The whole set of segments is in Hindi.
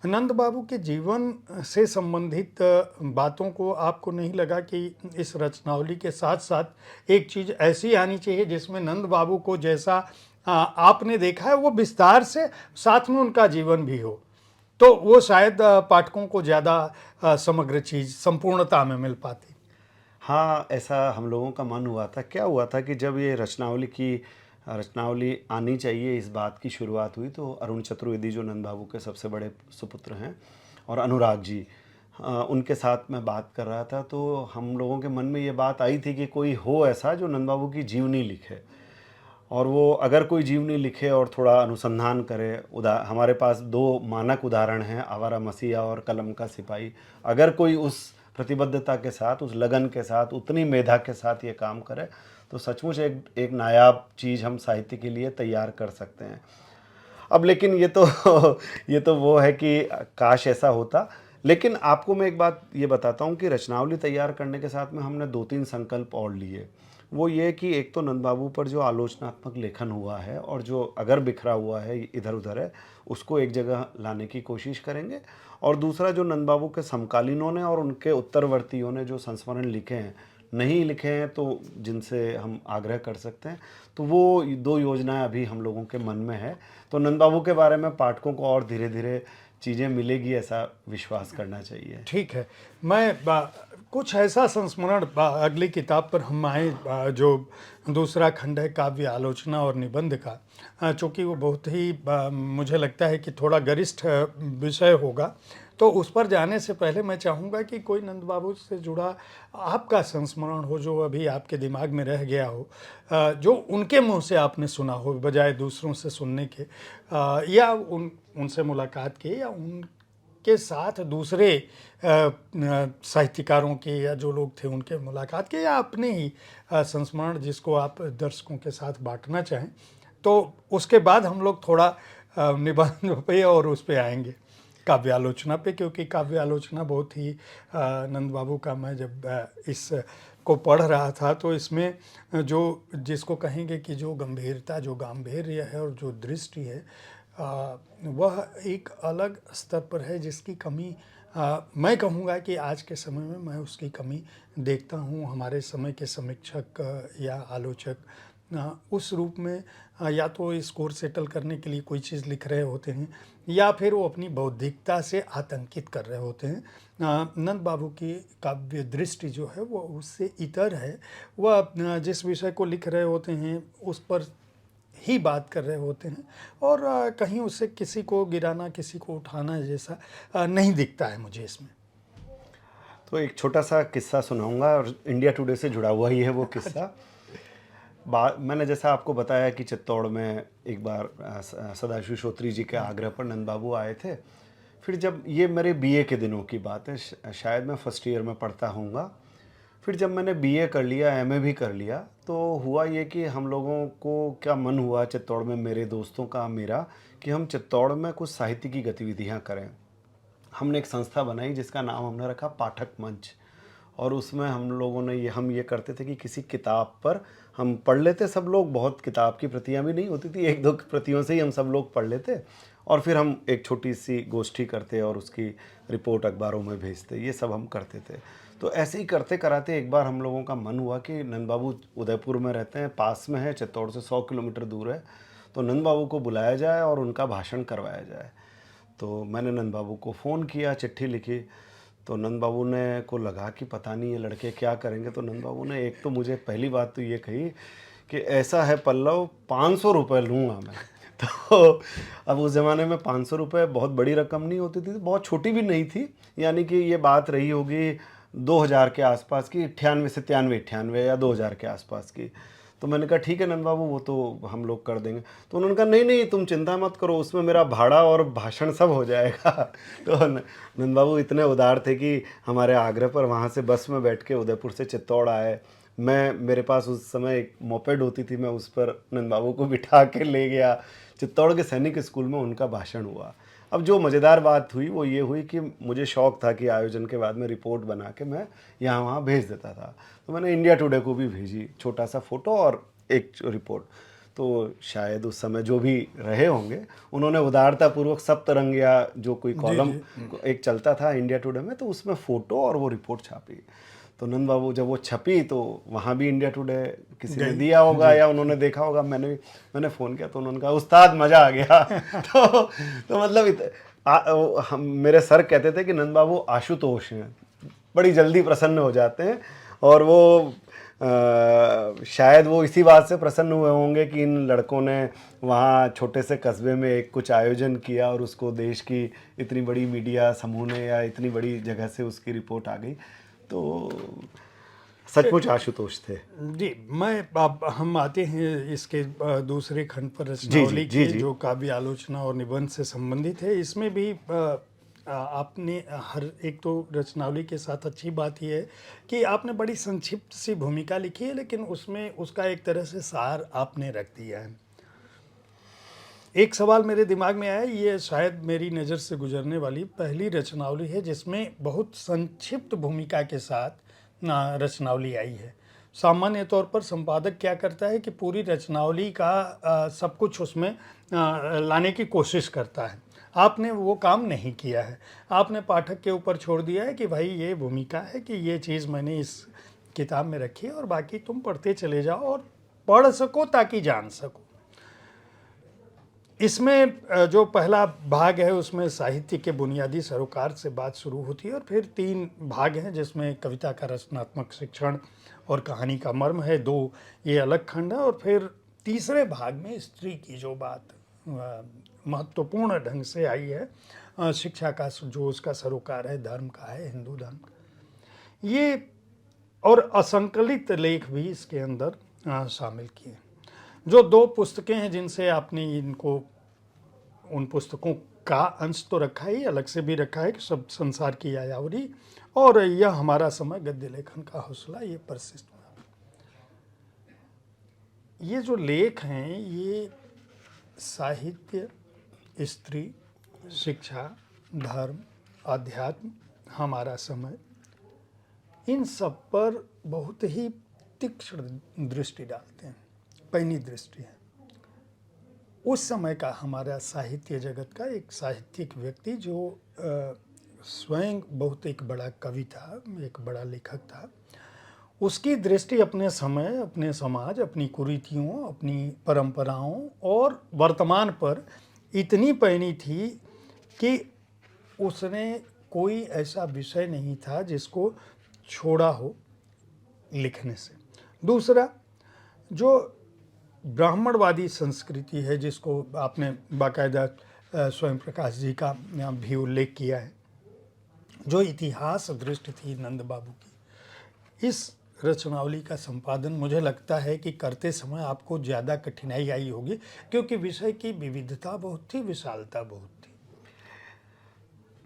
नंद बाबू के जीवन से संबंधित बातों को आपको नहीं लगा कि इस रचनावली के साथ साथ एक चीज़ ऐसी आनी चाहिए जिसमें नंद बाबू को जैसा आपने देखा है वो विस्तार से साथ में उनका जीवन भी हो, तो वो शायद पाठकों को ज़्यादा समग्र चीज़ संपूर्णता में मिल पाती। हाँ, ऐसा हम लोगों का मन हुआ था। क्या हुआ था कि जब ये रचनावली आनी चाहिए, इस बात की शुरुआत हुई, तो अरुण चतुर्वेदी जो नंद बाबू के सबसे बड़े सुपुत्र हैं, और अनुराग जी, उनके साथ मैं बात कर रहा था, तो हम लोगों के मन में ये बात आई थी कि कोई हो ऐसा जो नंद बाबू की जीवनी लिखे। और वो अगर कोई जीवनी लिखे और थोड़ा अनुसंधान करे, हमारे पास दो मानक उदाहरण हैं, आवारा मसीहा और कलम का सिपाही। अगर कोई उस प्रतिबद्धता के साथ, उस लगन के साथ, उतनी मेधा के साथ ये काम करे, तो सचमुच एक नायाब चीज़ हम साहित्य के लिए तैयार कर सकते हैं। अब लेकिन ये तो ये तो वो है कि काश ऐसा होता। लेकिन आपको मैं एक बात ये बताता हूँ कि रचनावली तैयार करने के साथ में हमने 2-3 संकल्प और लिए। वो ये कि एक तो नंद बाबू पर जो आलोचनात्मक लेखन हुआ है और जो अगर बिखरा हुआ है, इधर उधर है, उसको एक जगह लाने की कोशिश करेंगे। और दूसरा, जो नंद बाबू के समकालीनों ने और उनके उत्तरवर्तियों ने जो संस्मरण लिखे हैं, नहीं लिखे हैं, तो जिनसे हम आग्रह कर सकते हैं, तो वो 2 योजनाएं अभी हम लोगों के मन में है। तो नंद बाबू के बारे में पाठकों को और धीरे धीरे चीज़ें मिलेगी, ऐसा विश्वास करना चाहिए। ठीक है। कुछ ऐसा संस्मरण अगली किताब पर हम आए, जो दूसरा खंड है काव्य आलोचना और निबंध का, चूँकि वो बहुत ही मुझे लगता है कि थोड़ा गरिष्ठ विषय होगा, तो उस पर जाने से पहले मैं चाहूँगा कि कोई नंद बाबू से जुड़ा आपका संस्मरण हो जो अभी आपके दिमाग में रह गया हो, जो उनके मुँह से आपने सुना हो बजाय दूसरों से सुनने के, या उनसे मुलाकात की, या उनके साथ दूसरे साहित्यकारों के या जो लोग थे उनके मुलाकात के, या अपने ही संस्मरण जिसको आप दर्शकों के साथ बांटना चाहें। तो उसके बाद हम लोग थोड़ा निबंध पे और उस पे आएंगे, काव्य आलोचना पे, क्योंकि काव्य आलोचना बहुत ही नंद बाबू का, मैं जब इस को पढ़ रहा था तो इसमें जो जिसको कहेंगे कि जो गंभीरता, जो गांधीर्य है और जो दृष्टि है, वह एक अलग स्तर पर है जिसकी कमी मैं कहूँगा कि आज के समय में मैं उसकी कमी देखता हूँ। हमारे समय के समीक्षक या आलोचक उस रूप में या तो स्कोर सेटल करने के लिए कोई चीज़ लिख रहे होते हैं, या फिर वो अपनी बौद्धिकता से आतंकित कर रहे होते हैं। नंद बाबू की काव्य दृष्टि जो है वो उससे इतर है। वह जिस विषय को लिख रहे होते हैं उस पर ही बात कर रहे होते हैं, और कहीं उससे किसी को गिराना, किसी को उठाना जैसा नहीं दिखता है मुझे इसमें। तो एक छोटा सा किस्सा सुनाऊंगा, और इंडिया टुडे से जुड़ा हुआ ही है वो किस्सा। मैंने जैसा आपको बताया कि चित्तौड़ में एक बार सदाशिव श्रोत्री जी के आग्रह पर नंद बाबू आए थे। फिर जब ये मेरे बीए के दिनों की बात है, शायद मैं फर्स्ट ईयर में पढ़ता हूँगा। फिर जब मैंने बीए कर लिया, एमए भी कर लिया, तो हुआ ये कि हम लोगों को क्या मन हुआ चित्तौड़ में, मेरे दोस्तों का, मेरा, कि हम चित्तौड़ में कुछ साहित्य की गतिविधियाँ करें। हमने एक संस्था बनाई जिसका नाम हमने रखा पाठक मंच। और उसमें हम लोगों ने हम ये करते थे कि किसी किताब पर हम पढ़ लेते सब लोग, बहुत किताब की प्रतियां भी नहीं होती थी, 1-2 प्रतियों से ही हम सब लोग पढ़ लेते, और फिर हम एक छोटी सी गोष्ठी करते और उसकी रिपोर्ट अखबारों में भेजते, ये सब हम करते थे। तो ऐसे ही करते कराते एक बार हम लोगों का मन हुआ कि नंद बाबू उदयपुर में रहते हैं, पास में है, चित्तौड़ से 100 किलोमीटर दूर है, तो नंद बाबू को बुलाया जाए और उनका भाषण करवाया जाए। तो मैंने नंद बाबू को फ़ोन किया, चिट्ठी लिखी। तो नंद बाबू ने को लगा कि पता नहीं ये लड़के क्या करेंगे। तो नंद बाबू ने एक तो मुझे पहली बात तो ये कही कि ऐसा है पल्लव, 500 रुपये लूँगा मैं। तो अब उस ज़माने में 500 रुपये बहुत बड़ी रकम नहीं होती थी, बहुत छोटी भी नहीं थी, यानी कि ये बात रही होगी 2000 के आसपास की, 98 से 98 या 2000 के आसपास की। तो मैंने कहा ठीक है नंद बाबू, वो तो हम लोग कर देंगे। तो उन्होंने कहा नहीं नहीं, तुम चिंता मत करो, उसमें मेरा भाड़ा और भाषण सब हो जाएगा। तो नंद बाबू इतने उदार थे कि हमारे आग्रह पर वहाँ से बस में बैठ के उदयपुर से चित्तौड़ आए। मेरे पास उस समय एक मोपेड होती थी, मैं उस पर नंद बाबू को बिठा के ले गया। चित्तौड़ के सैनिक स्कूल में उनका भाषण हुआ। अब जो मज़ेदार बात हुई वो ये हुई कि मुझे शौक़ था कि आयोजन के बाद में रिपोर्ट बना के मैं यहाँ वहाँ भेज देता था। तो मैंने इंडिया टुडे को भी भेजी, छोटा सा फ़ोटो और एक रिपोर्ट। तो शायद उस समय जो भी रहे होंगे उन्होंने उदारतापूर्वक सप्तरंगिया जो कोई कॉलम एक चलता था इंडिया टुडे में, तो उसमें फ़ोटो और वो रिपोर्ट छापी। तो नंद बाबू जब वो छपी तो वहाँ भी इंडिया टुडे किसी ने दिया होगा या उन्होंने देखा होगा। मैंने फ़ोन किया तो उन्होंने कहा उस्ताद मज़ा आ गया। तो मतलब मेरे सर कहते थे कि नंद बाबू आशुतोष हैं, बड़ी जल्दी प्रसन्न हो जाते हैं। और वो शायद वो इसी बात से प्रसन्न हुए होंगे कि इन लड़कों ने वहाँ छोटे से कस्बे में एक कुछ आयोजन किया और उसको देश की इतनी बड़ी मीडिया समूह ने या इतनी बड़ी जगह से उसकी रिपोर्ट आ गई। तो सचमुच आशुतोष थे जी। अब हम आते हैं इसके दूसरे खंड पर, रचनावली की, जो काव्य आलोचना और निबंध से संबंधित है। इसमें भी आपने हर एक तो रचनावली के साथ अच्छी बात यह है कि आपने बड़ी संक्षिप्त सी भूमिका लिखी है, लेकिन उसमें उसका एक तरह से सार आपने रख दिया है। एक सवाल मेरे दिमाग में आया, ये शायद मेरी नज़र से गुजरने वाली पहली रचनावली है जिसमें बहुत संक्षिप्त भूमिका के साथ रचनावली आई है। सामान्य तौर पर संपादक क्या करता है कि पूरी रचनावली का सब कुछ उसमें लाने की कोशिश करता है। आपने वो काम नहीं किया है। आपने पाठक के ऊपर छोड़ दिया है कि भाई ये भूमिका है कि ये चीज़ मैंने इस किताब में रखी है और बाकी तुम पढ़ते चले जाओ और पढ़ सको ताकि जान सको। इसमें जो पहला भाग है उसमें साहित्य के बुनियादी सरोकार से बात शुरू होती है और फिर 3 भाग हैं जिसमें कविता का रचनात्मक शिक्षण और कहानी का मर्म है, 2 ये अलग खंड है। और फिर तीसरे भाग में स्त्री की जो बात महत्वपूर्ण ढंग से आई है, शिक्षा का जो उसका सरोकार है, धर्म का है, हिंदू धर्म का, ये और असंकलित लेख भी इसके अंदर शामिल किए। जो 2 पुस्तकें हैं जिनसे आपने इनको, उन पुस्तकों का अंश तो रखा ही, अलग से भी रखा है कि सब संसार की यायावरी और यह हमारा समय गद्य लेखन का हौसला, ये परिशिष्ट। ये जो लेख हैं ये साहित्य, स्त्री, शिक्षा, धर्म, अध्यात्म, हमारा समय, इन सब पर बहुत ही तीक्ष्ण दृष्टि डालते हैं, पैनी दृष्टि है। उस समय का हमारा साहित्य जगत का एक साहित्यिक व्यक्ति जो स्वयं बहुत एक बड़ा कवि था, एक बड़ा लेखक था, उसकी दृष्टि अपने समय, अपने समाज, अपनी कुरीतियों, अपनी परंपराओं और वर्तमान पर इतनी पैनी थी कि उसने कोई ऐसा विषय नहीं था जिसको छोड़ा हो लिखने से। दूसरा, जो ब्राह्मणवादी संस्कृति है जिसको आपने बाकायदा स्वयं प्रकाश जी का भी उल्लेख किया है, जो इतिहास दृष्टि थी नंद बाबू की, इस रचनावली का संपादन मुझे लगता है कि करते समय आपको ज़्यादा कठिनाई आई होगी, क्योंकि विषय की विविधता बहुत थी, विशालता बहुत थी।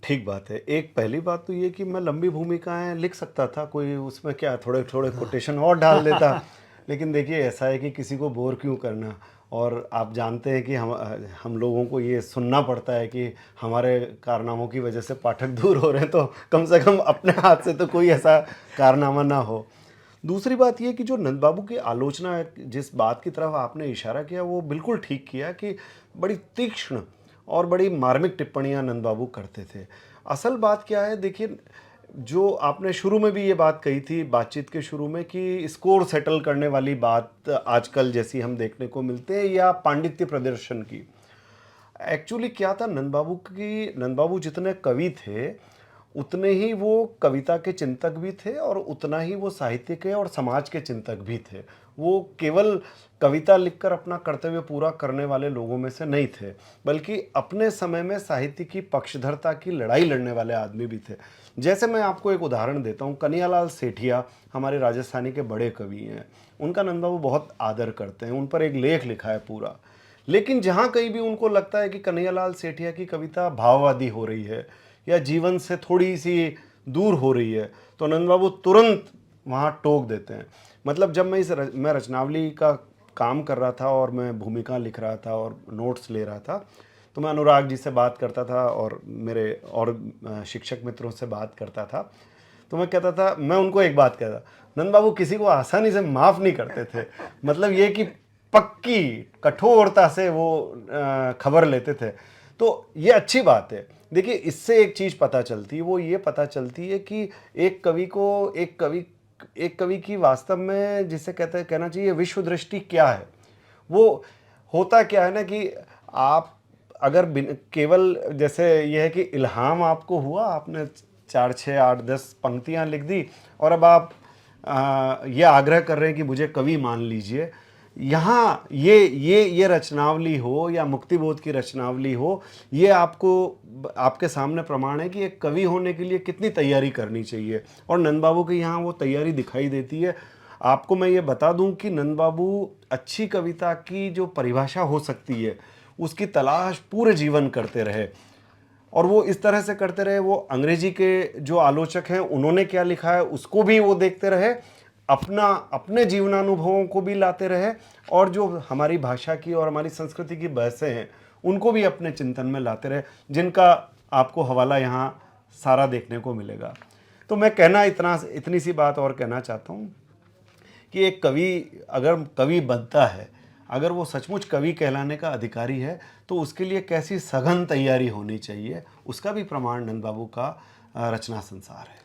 ठीक बात है। एक पहली बात तो ये कि मैं लंबी भूमिकाएं लिख सकता था, कोई उसमें क्या थोड़े थोड़े कोटेशन और डाल देता। लेकिन देखिए ऐसा है कि किसी को बोर क्यों करना, और आप जानते हैं कि हम लोगों को ये सुनना पड़ता है कि हमारे कारनामों की वजह से पाठक दूर हो रहे हैं, तो कम से कम अपने हाथ से तो कोई ऐसा कारनामा ना हो। दूसरी बात ये कि जो नंद बाबू की आलोचना, जिस बात की तरफ आपने इशारा किया वो बिल्कुल ठीक किया कि बड़ी तीक्ष्ण और बड़ी मार्मिक टिप्पणियां नंद बाबू करते थे। असल बात क्या है, देखिए जो आपने शुरू में भी ये बात कही थी बातचीत के शुरू में कि स्कोर सेटल करने वाली बात आजकल जैसी हम देखने को मिलते हैं, या पांडित्य प्रदर्शन की, एक्चुअली क्या था, नंद बाबू जितने कवि थे उतने ही वो कविता के चिंतक भी थे और उतना ही वो साहित्य के और समाज के चिंतक भी थे। वो केवल कविता लिखकर अपना कर्तव्य पूरा करने वाले लोगों में से नहीं थे, बल्कि अपने समय में साहित्य की पक्षधरता की लड़ाई लड़ने वाले आदमी भी थे। जैसे मैं आपको एक उदाहरण देता हूँ, कन्हैयालाल सेठिया हमारे राजस्थानी के बड़े कवि हैं, उनका नंद बाबू बहुत आदर करते हैं, उन पर एक लेख लिखा है पूरा। लेकिन जहाँ कहीं भी उनको लगता है कि कन्हैयालाल सेठिया की कविता भाववादी हो रही है या जीवन से थोड़ी सी दूर हो रही है, तो नंद बाबू तुरंत वहाँ टोक देते हैं। मतलब जब मैं रचनावली का काम कर रहा था और मैं भूमिका लिख रहा था और नोट्स ले रहा था, तो मैं अनुराग जी से बात करता था और मेरे और शिक्षक मित्रों से बात करता था, तो मैं कहता था, मैं उनको एक बात कहता, नंद बाबू किसी को आसानी से माफ़ नहीं करते थे। मतलब ये कि पक्की कठोरता से वो खबर लेते थे। तो ये अच्छी बात है। देखिए, इससे एक चीज़ पता चलती है, वो ये पता चलती है कि एक कवि की वास्तव में जिसे कहना चाहिए विश्व दृष्टि क्या है। वो होता क्या है ना कि आप अगर केवल जैसे ये है कि इल्हाम आपको हुआ, आपने 4, 6, 8, 10 पंक्तियां लिख दी और अब आप ये आग्रह कर रहे हैं कि मुझे कवि मान लीजिए। यहाँ ये रचनावली हो या मुक्तिबोध की रचनावली हो, ये आपके सामने प्रमाण है कि एक कवि होने के लिए कितनी तैयारी करनी चाहिए, और नंद बाबू की यहाँ वो तैयारी दिखाई देती है। आपको मैं ये बता दूं कि नंद बाबू अच्छी कविता की जो परिभाषा हो सकती है उसकी तलाश पूरे जीवन करते रहे, और वो इस तरह से करते रहे। वो अंग्रेजी के जो आलोचक हैं उन्होंने क्या लिखा है उसको भी वो देखते रहे, अपने जीवनानुभवों को भी लाते रहे, और जो हमारी भाषा की और हमारी संस्कृति की बहसें हैं उनको भी अपने चिंतन में लाते रहे, जिनका आपको हवाला यहाँ सारा देखने को मिलेगा। तो मैं इतनी सी बात और कहना चाहता हूँ कि एक कवि अगर कवि बनता है, अगर वो सचमुच कवि कहलाने का अधिकारी है, तो उसके लिए कैसी सघन तैयारी होनी चाहिए, उसका भी प्रमाण नंद बाबू का रचना संसार है।